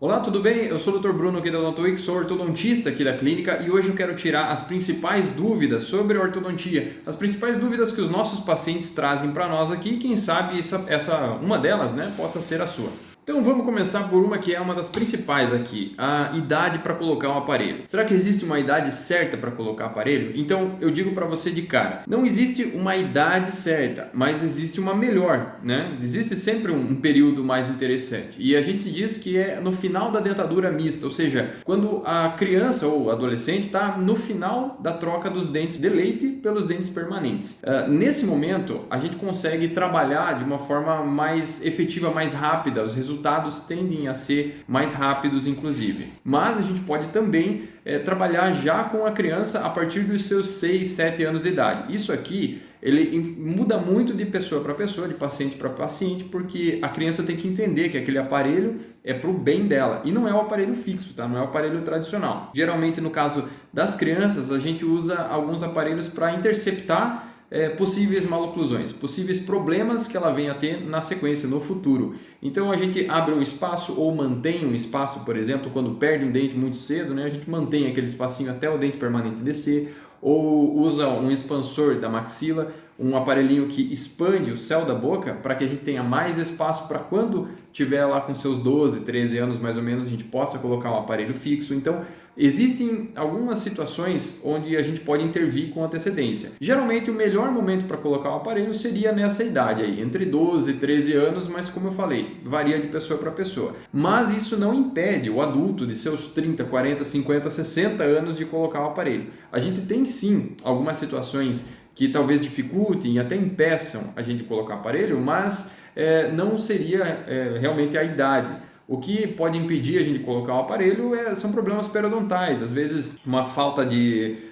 Olá, tudo bem? Eu sou o Dr. Bruno aqui da Odontowix, sou ortodontista aqui da clínica e hoje eu quero tirar as principais dúvidas sobre a ortodontia, as principais dúvidas que os nossos pacientes trazem para nós aqui, quem sabe uma delas, né, possa ser a sua. Então vamos começar por uma que é uma das principais aqui, a idade para colocar um aparelho. Será que existe uma idade certa para colocar aparelho? Então eu digo para você de cara, não existe uma idade certa, mas existe uma melhor, né? Existe sempre um período mais interessante e a gente diz que é no final da dentadura mista, ou seja, quando a criança ou adolescente está no final da troca dos dentes de leite pelos dentes permanentes. Nesse momento a gente consegue trabalhar de uma forma mais efetiva, mais rápida, os resultados tendem a ser mais rápidos, inclusive. Mas a gente pode também trabalhar já com a criança a partir dos seus 6, 7 anos de idade. Isso aqui ele muda muito de pessoa para pessoa, de paciente para paciente, porque a criança tem que entender que aquele aparelho é para o bem dela e não é o aparelho fixo, tá? Não é o aparelho tradicional. Geralmente, no caso das crianças, a gente usa alguns aparelhos para interceptar possíveis maloclusões, possíveis problemas que ela venha a ter na sequência, no futuro. Então a gente abre um espaço ou mantém um espaço, por exemplo, quando perde um dente muito cedo, né, a gente mantém aquele espacinho até o dente permanente descer, ou usa um expansor da maxila, um aparelhinho que expande o céu da boca para que a gente tenha mais espaço para quando tiver lá com seus 12, 13 anos mais ou menos, a gente possa colocar um aparelho fixo. Então existem algumas situações onde a gente pode intervir com antecedência. Geralmente o melhor momento para colocar o aparelho seria nessa idade aí, entre 12 e 13 anos, mas como eu falei, varia de pessoa para pessoa. Mas isso não impede o adulto de seus 30, 40, 50, 60 anos de colocar o aparelho. A gente tem sim algumas situações que talvez dificultem e até impeçam a gente colocar aparelho, mas não seria realmente a idade. O que pode impedir a gente de colocar o aparelho são problemas periodontais, às vezes uma falta de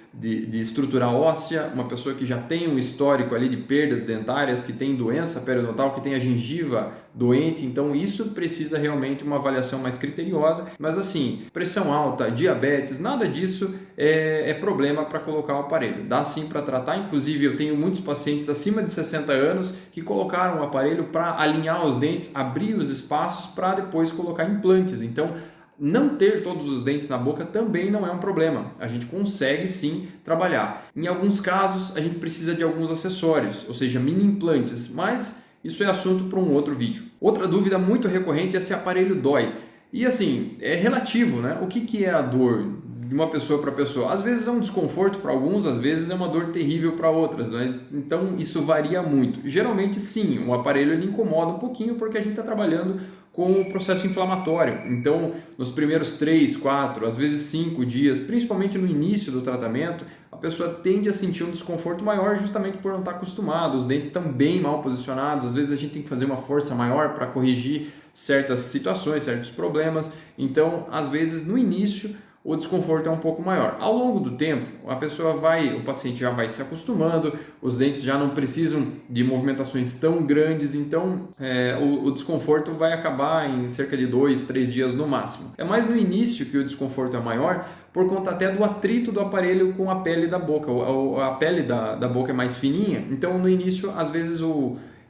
estrutura óssea, uma pessoa que já tem um histórico ali de perdas dentárias, que tem doença periodontal, que tem a gengiva doente, então isso precisa realmente uma avaliação mais criteriosa, mas assim, pressão alta, diabetes, nada disso é problema para colocar o aparelho. Dá sim para tratar, inclusive eu tenho muitos pacientes acima de 60 anos que colocaram o aparelho para alinhar os dentes, abrir os espaços para depois colocar implantes, então não ter todos os dentes na boca também não é um problema, a gente consegue sim trabalhar. Em alguns casos a gente precisa de alguns acessórios, ou seja, mini implantes, mas isso é assunto para um outro vídeo. Outra dúvida muito recorrente é se aparelho dói. E assim, é relativo, né? O que é a dor de uma pessoa para pessoa? Às vezes é um desconforto para alguns, às vezes é uma dor terrível para outras, né? Então isso varia muito. Geralmente sim, o aparelho ele incomoda um pouquinho porque a gente está trabalhando com o processo inflamatório. Então, nos primeiros 3, 4, às vezes 5 dias, principalmente no início do tratamento, a pessoa tende a sentir um desconforto maior justamente por não estar acostumado. Os dentes estão bem mal posicionados, às vezes a gente tem que fazer uma força maior para corrigir certas situações, certos problemas. Então, às vezes, no início, o desconforto é um pouco maior. Ao longo do tempo, o paciente já vai se acostumando, os dentes já não precisam de movimentações tão grandes, então o desconforto vai acabar em cerca de 2, 3 dias no máximo. É mais no início que o desconforto é maior, por conta até do atrito do aparelho com a pele da boca. A pele da boca é mais fininha, então no início, às vezes,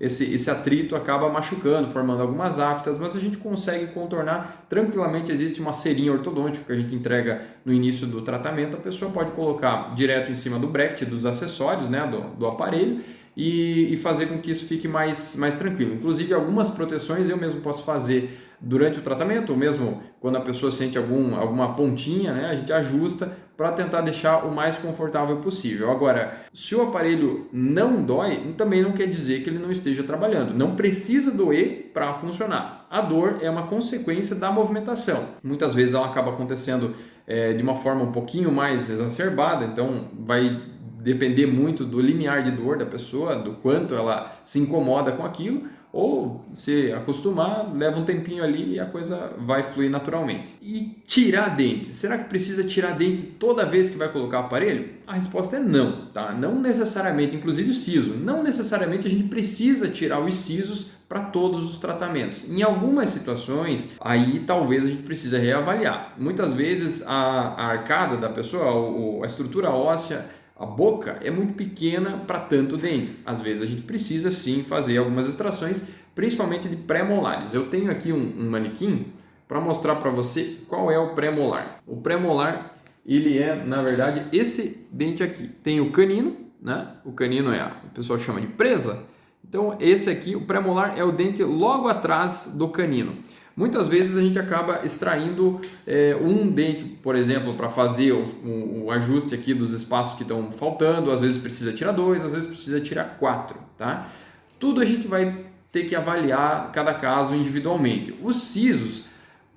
esse atrito acaba machucando, formando algumas aftas, mas a gente consegue contornar tranquilamente. Existe uma cerinha ortodôntica que a gente entrega no início do tratamento, a pessoa pode colocar direto em cima do bracket, dos acessórios, né, do aparelho, e fazer com que isso fique mais tranquilo. Inclusive algumas proteções eu mesmo posso fazer durante o tratamento, ou mesmo quando a pessoa sente alguma pontinha, né, a gente ajusta para tentar deixar o mais confortável possível. Agora, se o aparelho não dói, também não quer dizer que ele não esteja trabalhando. Não precisa doer para funcionar. A dor é uma consequência da movimentação. Muitas vezes ela acaba acontecendo de uma forma um pouquinho mais exacerbada, então vai depender muito do limiar de dor da pessoa, do quanto ela se incomoda com aquilo, ou se acostumar, leva um tempinho ali e a coisa vai fluir naturalmente. E tirar dente? Será que precisa tirar dente toda vez que vai colocar o aparelho? A resposta é não, tá? Não necessariamente, inclusive o siso. Não necessariamente a gente precisa tirar os sisos para todos os tratamentos. Em algumas situações, aí talvez a gente precise reavaliar. Muitas vezes a arcada da pessoa, a estrutura óssea, a boca é muito pequena para tanto dente. Às vezes a gente precisa sim fazer algumas extrações, principalmente de pré-molares. Eu tenho aqui um manequim para mostrar para você qual é o pré-molar. O pré-molar, ele é, na verdade, esse dente aqui. Tem o canino, né? O canino o pessoal chama de presa. Então, esse aqui, o pré-molar, é o dente logo atrás do canino. Muitas vezes a gente acaba extraindo um dente, por exemplo, para fazer o ajuste aqui dos espaços que estão faltando. Às vezes precisa tirar 2, às vezes precisa tirar 4, tá? Tudo a gente vai ter que avaliar cada caso individualmente. Os sisos,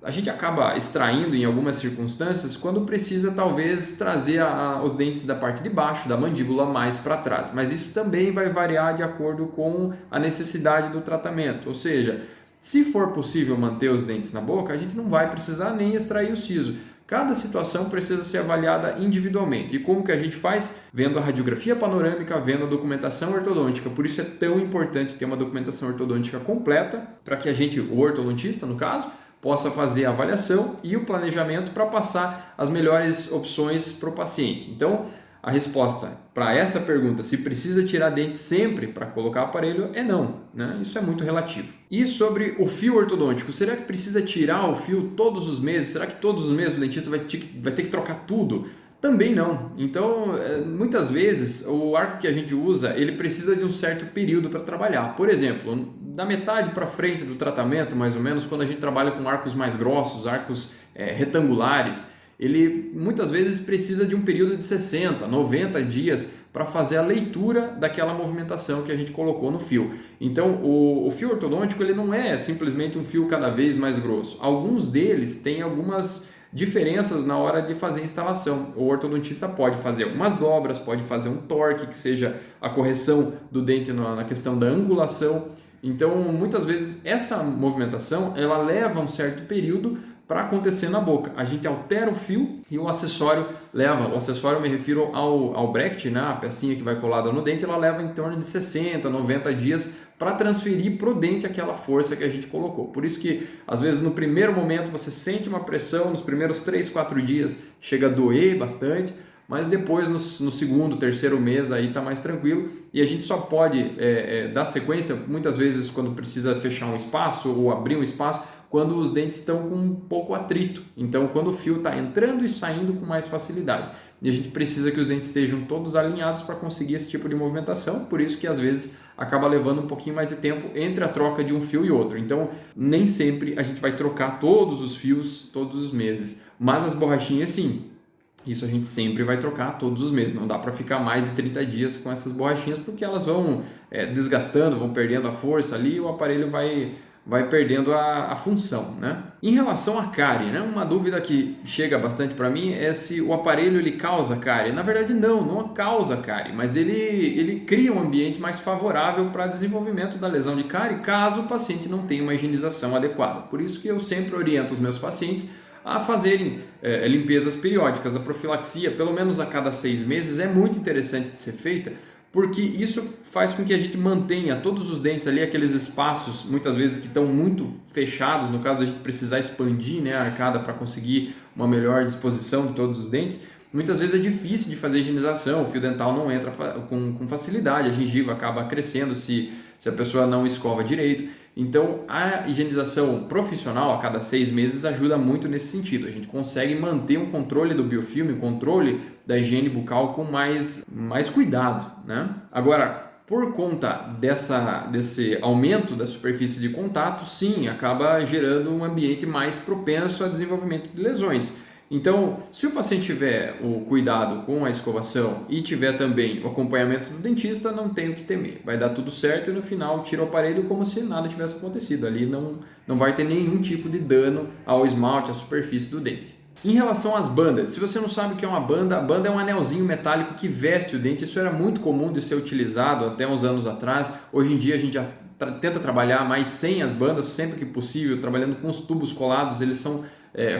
a gente acaba extraindo em algumas circunstâncias quando precisa talvez trazer os dentes da parte de baixo, da mandíbula, mais para trás. Mas isso também vai variar de acordo com a necessidade do tratamento. Ou seja, se for possível manter os dentes na boca, a gente não vai precisar nem extrair o siso. Cada situação precisa ser avaliada individualmente. E como que a gente faz? Vendo a radiografia panorâmica, vendo a documentação ortodôntica. Por isso é tão importante ter uma documentação ortodôntica completa, para que a gente, o ortodontista no caso, possa fazer a avaliação e o planejamento para passar as melhores opções para o paciente. Então, a resposta para essa pergunta, se precisa tirar dente sempre para colocar aparelho, é não, né? Isso é muito relativo. E sobre o fio ortodôntico, será que precisa tirar o fio todos os meses? Será que todos os meses o dentista vai ter que trocar tudo? Também não. Então, muitas vezes, o arco que a gente usa, ele precisa de um certo período para trabalhar. Por exemplo, da metade para frente do tratamento, mais ou menos, quando a gente trabalha com arcos mais grossos, arcos retangulares, ele muitas vezes precisa de um período de 60, 90 dias para fazer a leitura daquela movimentação que a gente colocou no fio. Então, o fio ortodôntico, ele não é simplesmente um fio cada vez mais grosso. Alguns deles têm algumas diferenças na hora de fazer a instalação. O ortodontista pode fazer algumas dobras, pode fazer um torque, que seja a correção do dente na questão da angulação. Então, muitas vezes, essa movimentação, ela leva um certo período para acontecer na boca. A gente altera o fio e o acessório leva, o acessório eu me refiro ao bracket, né? A pecinha que vai colada no dente, ela leva em torno de 60, 90 dias para transferir para o dente aquela força que a gente colocou. Por isso que, às vezes, no primeiro momento você sente uma pressão, nos primeiros 3, 4 dias chega a doer bastante, mas depois, no segundo, terceiro mês, aí está mais tranquilo e a gente só pode dar sequência, muitas vezes, quando precisa fechar um espaço ou abrir um espaço, quando os dentes estão com um pouco atrito. Então, quando o fio está entrando e saindo com mais facilidade. E a gente precisa que os dentes estejam todos alinhados para conseguir esse tipo de movimentação, por isso que às vezes acaba levando um pouquinho mais de tempo entre a troca de um fio e outro. Então, nem sempre a gente vai trocar todos os fios todos os meses, mas as borrachinhas sim. Isso a gente sempre vai trocar todos os meses, não dá para ficar mais de 30 dias com essas borrachinhas, porque elas vão desgastando, vão perdendo a força ali e o aparelho vai perdendo a função, né? Em relação à cárie, né? Uma dúvida que chega bastante para mim é se o aparelho ele causa cárie. Na verdade não causa cárie, mas ele cria um ambiente mais favorável para desenvolvimento da lesão de cárie caso o paciente não tenha uma higienização adequada. Por isso que eu sempre oriento os meus pacientes a fazerem limpezas periódicas. A profilaxia, pelo menos a cada 6 meses, é muito interessante de ser feita, porque isso faz com que a gente mantenha todos os dentes ali, aqueles espaços muitas vezes que estão muito fechados, no caso da gente precisar expandir, né, a arcada para conseguir uma melhor disposição de todos os dentes. Muitas vezes é difícil de fazer higienização, o fio dental não entra com facilidade, a gengiva acaba crescendo se a pessoa não escova direito. Então, a higienização profissional a cada 6 meses ajuda muito nesse sentido. A gente consegue manter um controle do biofilme, um controle da higiene bucal com mais cuidado, né? Agora, por conta desse aumento da superfície de contato, sim, acaba gerando um ambiente mais propenso ao desenvolvimento de lesões. Então, se o paciente tiver o cuidado com a escovação e tiver também o acompanhamento do dentista, não tem o que temer. Vai dar tudo certo e no final tira o aparelho como se nada tivesse acontecido. Ali não vai ter nenhum tipo de dano ao esmalte, à superfície do dente. Em relação às bandas, se você não sabe o que é uma banda, a banda é um anelzinho metálico que veste o dente. Isso era muito comum de ser utilizado até uns anos atrás. Hoje em dia a gente já tenta trabalhar mais sem as bandas, sempre que possível, trabalhando com os tubos colados. Eles são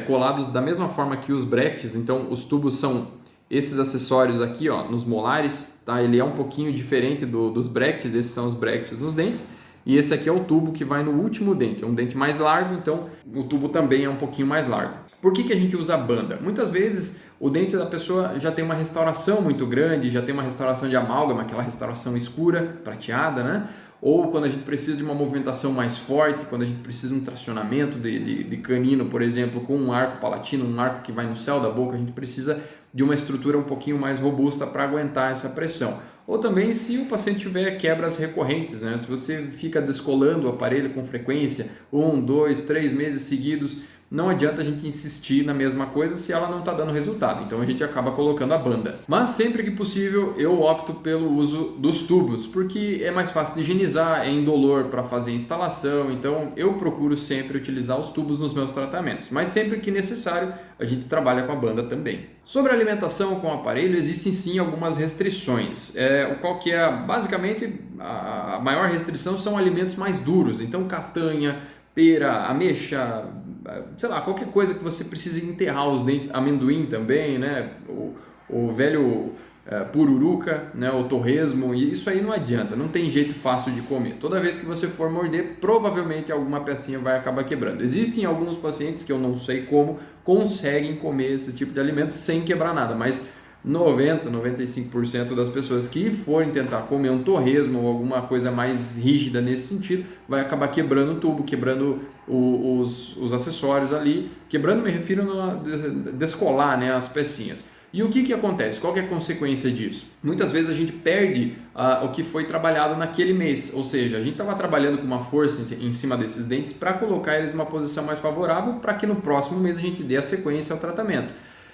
colados da mesma forma que os brackets, então os tubos são esses acessórios aqui, ó, nos molares, tá? Ele é um pouquinho diferente dos brackets, esses são os brackets nos dentes, e esse aqui é o tubo que vai no último dente, é um dente mais largo, então o tubo também é um pouquinho mais largo. Por que a gente usa banda? Muitas vezes o dente da pessoa já tem uma restauração muito grande, já tem uma restauração de amálgama, aquela restauração escura, prateada, né? Ou quando a gente precisa de uma movimentação mais forte, quando a gente precisa de um tracionamento de canino, por exemplo, com um arco palatino, um arco que vai no céu da boca, a gente precisa de uma estrutura um pouquinho mais robusta para aguentar essa pressão. Ou também se o paciente tiver quebras recorrentes, né? Se você fica descolando o aparelho com frequência, 1, 2, 3 meses seguidos, não adianta a gente insistir na mesma coisa se ela não está dando resultado, então a gente acaba colocando a banda. Mas sempre que possível eu opto pelo uso dos tubos, porque é mais fácil de higienizar, é indolor para fazer a instalação, então eu procuro sempre utilizar os tubos nos meus tratamentos, mas sempre que necessário a gente trabalha com a banda também. Sobre a alimentação com o aparelho, existem sim algumas restrições. Qual que é? Basicamente a maior restrição são alimentos mais duros, então castanha, pera, ameixa, sei lá, qualquer coisa que você precise enterrar os dentes, amendoim também, né? O velho pururuca, né? O torresmo, e isso aí não adianta, não tem jeito fácil de comer. Toda vez que você for morder, provavelmente alguma pecinha vai acabar quebrando. Existem alguns pacientes que eu não sei como conseguem comer esse tipo de alimento sem quebrar nada, mas 90, 95% das pessoas que forem tentar comer um torresmo ou alguma coisa mais rígida nesse sentido, vai acabar quebrando o tubo, quebrando os acessórios ali, quebrando me refiro a descolar, né, as pecinhas. E o que acontece? Qual que é a consequência disso? Muitas vezes a gente perde o que foi trabalhado naquele mês, ou seja, a gente estava trabalhando com uma força em cima desses dentes para colocar eles numa posição mais favorável para que no próximo mês a gente dê a sequência ao tratamento.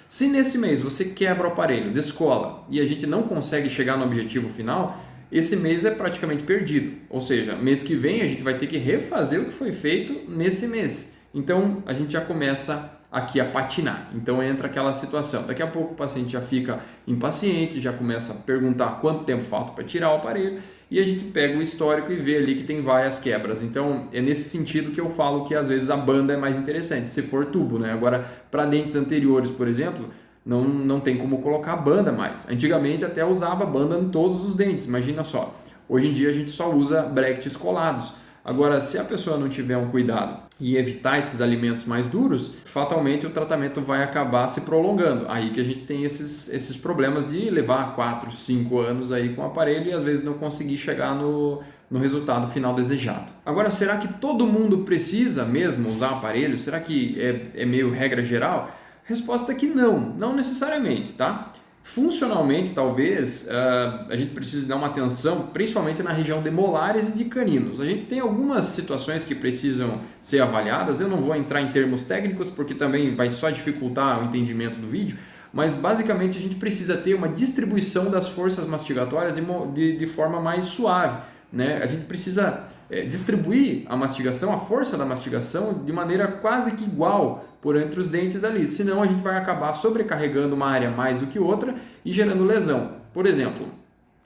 Se nesse mês você quebra o aparelho, descola e a gente não consegue chegar no objetivo final, esse mês é praticamente perdido. Ou seja, mês que vem a gente vai ter que refazer o que foi feito nesse mês. Então a gente já começa aqui a patinar. Então entra aquela situação. Daqui a pouco o paciente já fica impaciente, já começa a perguntar quanto tempo falta para tirar o aparelho e a gente pega o histórico e vê ali que tem várias quebras. Então é nesse sentido que eu falo que às vezes a banda é mais interessante, se for tubo, né? Agora, para dentes anteriores, por exemplo, não tem como colocar banda mais. Antigamente até usava banda em todos os dentes, imagina só. Hoje em dia a gente só usa brackets colados. Agora, se a pessoa não tiver um cuidado e evitar esses alimentos mais duros, fatalmente o tratamento vai acabar se prolongando. Aí que a gente tem esses problemas de levar 4, 5 anos aí com o aparelho e às vezes não conseguir chegar no resultado final desejado. Agora, será que todo mundo precisa mesmo usar aparelho? Será que é meio regra geral? Resposta é que não necessariamente, tá? Funcionalmente, talvez, a gente precise dar uma atenção, principalmente na região de molares e de caninos. A gente tem algumas situações que precisam ser avaliadas, eu não vou entrar em termos técnicos, porque também vai só dificultar o entendimento do vídeo, mas basicamente a gente precisa ter uma distribuição das forças mastigatórias de forma mais suave, né? A gente precisa distribuir a mastigação, a força da mastigação de maneira quase que igual por entre os dentes ali, senão a gente vai acabar sobrecarregando uma área mais do que outra e gerando lesão. Por exemplo,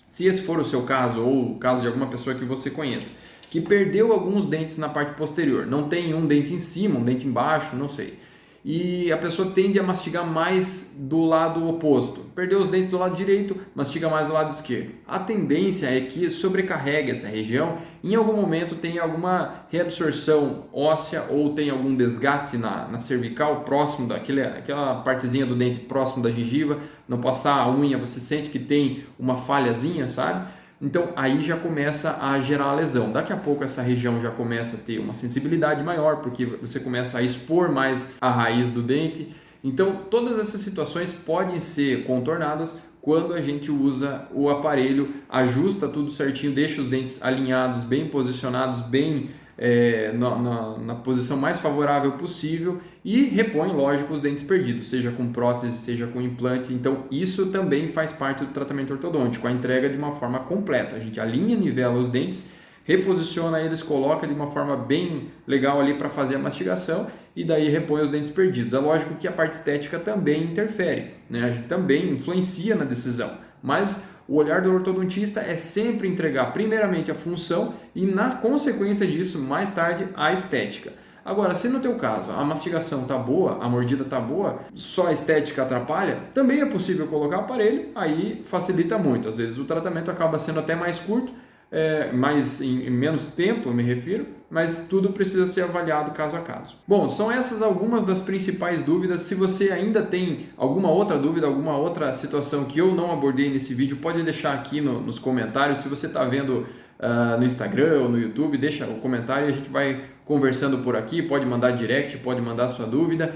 se esse for o seu caso ou o caso de alguma pessoa que você conheça, que perdeu alguns dentes na parte posterior, não tem um dente em cima, um dente embaixo, não sei, e a pessoa tende a mastigar mais do lado oposto. Perdeu os dentes do lado direito, mastiga mais do lado esquerdo. A tendência é que sobrecarregue essa região, em algum momento tem alguma reabsorção óssea ou tem algum desgaste na cervical próximo daquela partezinha do dente próximo da gengiva, não passar a unha, você sente que tem uma falhazinha, sabe? Então aí já começa a gerar a lesão. Daqui a pouco essa região já começa a ter uma sensibilidade maior, porque você começa a expor mais a raiz do dente. Então todas essas situações podem ser contornadas quando a gente usa o aparelho, ajusta tudo certinho, deixa os dentes alinhados, bem posicionados, bem na posição mais favorável possível e repõe, lógico, os dentes perdidos, seja com prótese, seja com implante. Então isso também faz parte do tratamento ortodôntico, a entrega de uma forma completa. A gente alinha, nivela os dentes, reposiciona eles, coloca de uma forma bem legal ali para fazer a mastigação e daí repõe os dentes perdidos. É lógico que a parte estética também interfere, né? A gente também influencia na decisão, mas o olhar do ortodontista é sempre entregar primeiramente a função e na consequência disso, mais tarde, a estética. Agora, se no teu caso a mastigação está boa, a mordida está boa, só a estética atrapalha, também é possível colocar aparelho, aí facilita muito. Às vezes o tratamento acaba sendo até mais curto, mais em menos tempo, eu me refiro, mas tudo precisa ser avaliado caso a caso. Bom, são essas algumas das principais dúvidas. Se você ainda tem alguma outra dúvida, alguma outra situação que eu não abordei nesse vídeo, pode deixar aqui nos comentários. Se você está vendo no Instagram ou no YouTube, deixa o comentário e a gente vai conversando por aqui. Pode mandar direct, pode mandar sua dúvida.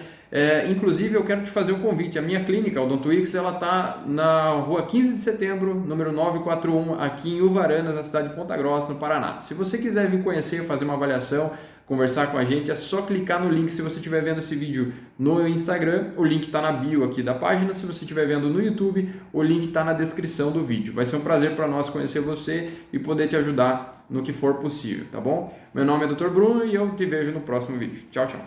Inclusive, eu quero te fazer um convite. A minha clínica, a Odonto-X, ela está na rua 15 de setembro, número 941, aqui em Uvaranas, na cidade de Ponta Grossa, no Paraná. Se você quiser vir conhecer, fazer uma avaliação, conversar com a gente, é só clicar no link. Se você estiver vendo esse vídeo no Instagram, o link está na bio aqui da página. Se você estiver vendo no YouTube, o link está na descrição do vídeo. Vai ser um prazer para nós conhecer você e poder te ajudar no que for possível, tá bom? Meu nome é Dr. Bruno e eu te vejo no próximo vídeo. Tchau, tchau!